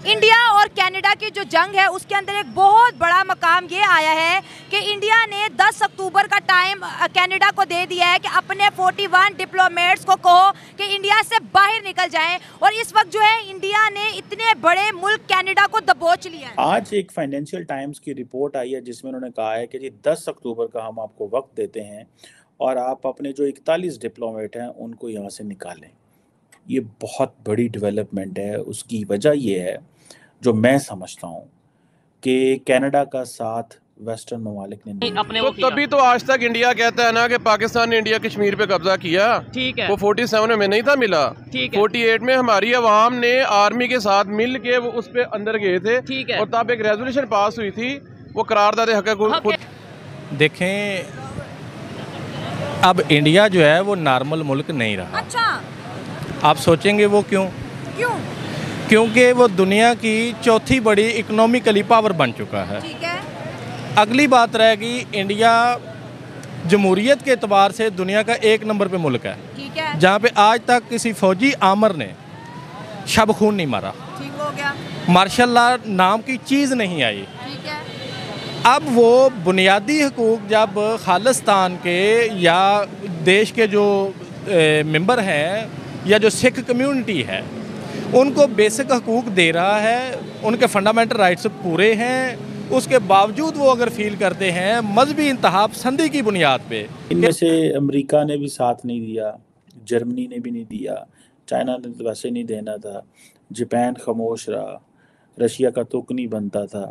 India और Canada की जो जंग है उसके अंदर एक बहुत बड़ा मकाम ये आया है कि इंडिया ने 10 अक्टूबर का टाइम कनाडा को दे दिया है कि अपने 41 डिप्लोमेट्स को कहो कि इंडिया से बाहर निकल जाएं, और इस वक्त जो है इंडिया ने इतने बड़े मुल्क कनाडा को दबोच लिया है। आज एक फाइनेंशियल टाइम्स की रिपोर्ट आई है जिसमें उन्होंने कहा है कि जी 10 अक्टूबर का हम आपको वक्त देते हैं और आप अपने जो 41 डिप्लोमेट हैं उनको यहाँ से निकालें। ये बहुत बड़ी डेवलपमेंट है। उसकी वजह ये है जो मैं समझता हूँ कि कनाडा का साथ वेस्टर्न ममालिक ने नहीं अपने तो तभी तो आज तक इंडिया कहता है ना कि पाकिस्तान ने इंडिया कश्मीर पे कब्जा किया। ठीक है, वो 47 में नहीं था मिला। ठीक है, 48 में हमारी अवाम ने आर्मी के साथ मिल के वो उस पे अंदर गए थे। ठीक है, और तब एक रेजोल्यूशन पास हुई थी, वो करारदाद हक। देखें, अब इंडिया जो है वो नॉर्मल मुल्क नहीं रहा। अच्छा, आप सोचेंगे वो क्यों? क्योंकि वो दुनिया की चौथी बड़ी इकोनॉमिकली पावर बन चुका है। ठीक है। अगली बात रहेगी, इंडिया जमहूरियत के एतबार से दुनिया का 1 नंबर पे मुल्क है। ठीक है। जहाँ पे आज तक किसी फौजी आमर ने शब खून नहीं मारा। ठीक हो गया। मार्शल लॉ नाम की चीज़ नहीं आई। ठीक है। अब वो बुनियादी हकूक़ जब खालिस्तान के या देश के जो मेंबर हैं या जो सिख कम्युनिटी है उनको बेसिक हकूक़ दे रहा है, उनके फंडामेंटल राइट्स पूरे हैं, उसके बावजूद वो अगर फील करते हैं मजहबी इंतहा पसंदी की बुनियाद पे। इनमें से अमेरिका ने भी साथ नहीं दिया, जर्मनी ने भी नहीं दिया, चाइना ने तो वैसे नहीं देना था, जापान खामोश रहा, रशिया का तुक नहीं बनता था,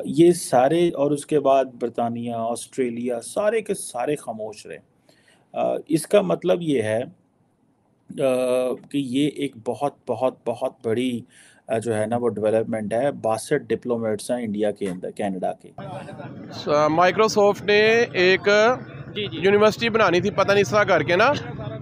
ये सारे, और उसके बाद बरतानिया, ऑस्ट्रेलिया, सारे के सारे खामोश रहे। इसका मतलब ये है कि ये एक बहुत बहुत बहुत बड़ी जो है ना वो डेवलपमेंट है। 62 डिप्लोमेट्स हैं इंडिया के अंदर, कनाडा के। माइक्रोसॉफ्ट ने एक यूनिवर्सिटी बनानी थी, पता नहीं इस तरह करके ना,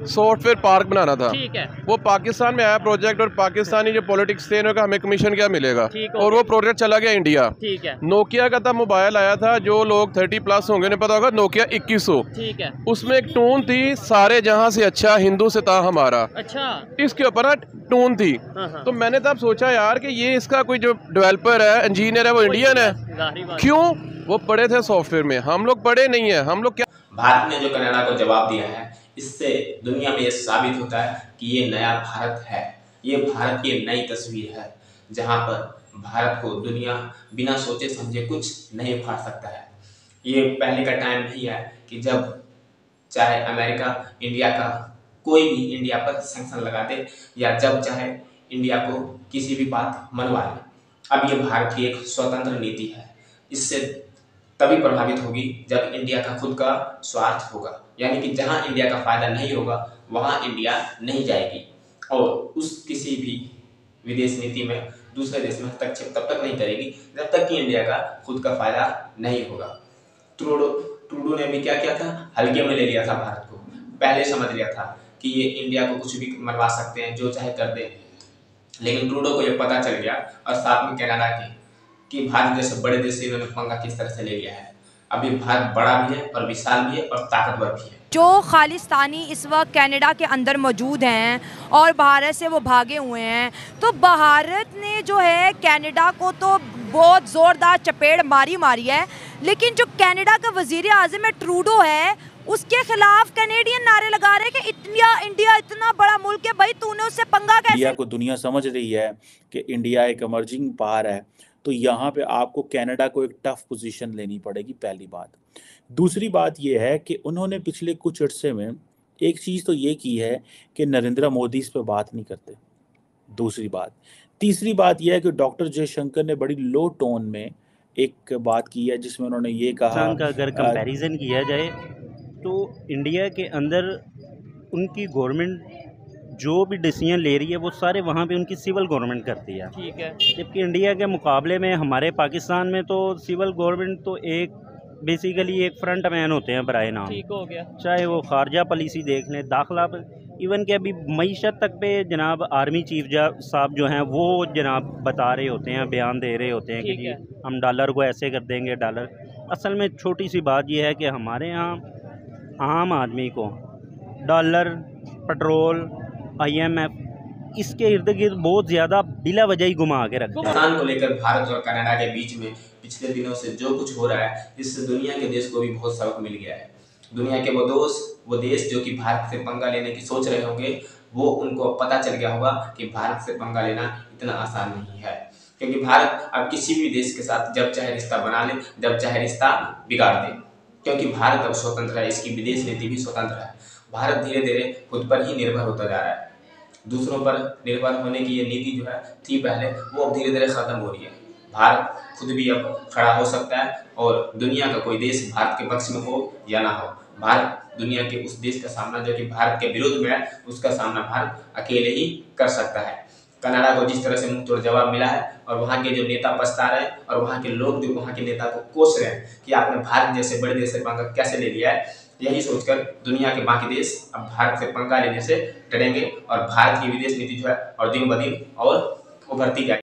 सॉफ्टवेयर पार्क बनाना था। ठीक है, वो पाकिस्तान में आया प्रोजेक्ट, और पाकिस्तानी जो पॉलिटिक्स थे उन्होंने कहा हमें कमीशन क्या मिलेगा, और वो प्रोजेक्ट चला गया इंडिया। ठीक है, नोकिया का तब मोबाइल आया था, जो लोग 30+ होंगे उन्हें पता होगा, नोकिया 2100। ठीक है, उसमें एक टून थी, सारे जहां से अच्छा हिंदू से था हमारा। अच्छा, इसके ऊपर ना टून थी। तो मैंने तब सोचा यार कि ये इसका कोई जो डेवलपर है, इंजीनियर है, वो इंडियन है। क्यों? वो पढ़े थे सॉफ्टवेयर में, हम लोग पढ़े नहीं है। हम लोग क्या, भारत ने जो कनाडा को जवाब दिया है, इससे दुनिया में ये साबित होता है कि ये नया भारत है, ये भारत की नई तस्वीर है, जहां पर भारत को दुनिया बिना सोचे समझे कुछ नहीं फाड़ सकता है। ये पहले का टाइम नहीं है कि जब चाहे अमेरिका इंडिया का कोई भी इंडिया पर सैंक्शन लगा दे, या जब चाहे इंडिया को किसी भी बात मनवा ले। अब ये भारत की एक स्वतंत्र नीति है, इससे तभी प्रभावित होगी जब इंडिया का खुद का स्वार्थ होगा, यानी कि जहां इंडिया का फायदा नहीं होगा वहां इंडिया नहीं जाएगी, और उस किसी भी विदेश नीति में दूसरे देश में हस्तक्षेप तब तक नहीं करेगी जब तक कि इंडिया का खुद का फायदा नहीं होगा। ट्रूडो ने भी क्या किया था, हल्के में ले लिया था भारत को, पहले समझ लिया था कि ये इंडिया को कुछ भी मरवा सकते हैं, जो चाहे कर दे। लेकिन ट्रूडो को ये पता चल गया, और साथ में कनाडा के, कि भारत जैसे बड़े देश से इन्होंने पंगा किस तरह से ले लिया है। अभी भारत बड़ा भी है और विशाल भी है और ताकतवर भी है। जो खालिस्तानी इस वक्त कनाडा के अंदर मौजूद हैं और भारत से वो भागे हुए हैं, तो भारत ने जो है कनाडा को तो बहुत ज़ोरदार चपेट मारी है, लेकिन जो कनाडा का वज़ीर आज़म है ट्रूडो है, उसके खिलाफ कैनेडियन नारे लगा रहे कि इंडिया इतना बड़ा मुल्क है, भाई तूने उससे पंगा कैसे। इंडिया को दुनिया समझ रही है कि इंडिया एक इमर्जिंग पावर है, तो यहाँ पे आपको कनाडा को एक टफ पोजीशन लेनी पड़ेगी, पहली बात। दूसरी बात ये है कि उन्होंने पिछले कुछ अर्से में एक चीज़ तो ये की है कि नरेंद्र मोदी इस पर बात नहीं करते, दूसरी बात। तीसरी बात यह है कि डॉक्टर जयशंकर ने बड़ी लो टोन में एक बात की है जिसमें उन्होंने ये कहा का अगर कंपैरिजन किया जाए तो इंडिया के अंदर उनकी गवर्नमेंट जो भी डिसीजन ले रही है वो सारे वहाँ पे उनकी सिविल गवर्नमेंट करती है। ठीक है, जबकि इंडिया के मुकाबले में हमारे पाकिस्तान में तो सिविल गवर्नमेंट तो एक बेसिकली एक फ्रंट मैन होते हैं बराए नाम। ठीक हो गया, चाहे वो खारजा पॉलिसी देख लें, दाखिला, इवन के अभी मईशत तक पे जनाब आर्मी चीफ साहब जो हैं वो जनाब बता रहे होते हैं, बयान दे रहे होते हैं कि जी हम डॉलर को ऐसे कर देंगे डॉलर। असल में छोटी सी बात यह है कि हमारे यहाँ आम आदमी को डॉलर, पेट्रोल, IMF इसके इर्द गिर्द बहुत ज़्यादा बिला वजह ही घुमा के रखते हैं। पाकिस्तान को लेकर भारत और कनाडा के बीच में पिछले दिनों से जो कुछ हो रहा है, इससे दुनिया के देश को भी बहुत सबक मिल गया है। दुनिया के वो देश जो कि भारत से पंगा लेने की सोच रहे होंगे, वो उनको पता चल गया होगा कि भारत से पंगा लेना इतना आसान नहीं है, क्योंकि भारत अब किसी भी देश के साथ जब चाहे रिश्ता बना ले, जब चाहे रिश्ता बिगाड़ दे, क्योंकि भारत अब स्वतंत्र है, इसकी विदेश नीति भी स्वतंत्र है। भारत धीरे धीरे खुद पर ही निर्भर होता जा रहा है। दूसरों पर निर्भर होने की ये नीति जो है थी पहले, वो अब धीरे धीरे खत्म हो रही है। भारत खुद भी अब खड़ा हो सकता है और दुनिया का कोई देश भारत के पक्ष में हो या ना हो, भारत दुनिया के उस देश का सामना जो कि भारत के विरुद्ध में है, उसका सामना भारत अकेले ही कर सकता है। कनाडा को जिस तरह से मुंह तोड़ जवाब मिला है और वहाँ के जो नेता पछता रहे हैं और वहाँ के लोग जो वहाँ के नेता को कोस रहे हैं कि आपने भारत जैसे बड़े देश से पंगा कैसे ले लिया है, यही सोचकर दुनिया के बाकी देश अब भारत से पंगा लेने से डरेंगे और भारत की विदेश नीति जो है और दिन ब दिन और उभरती जाएगी।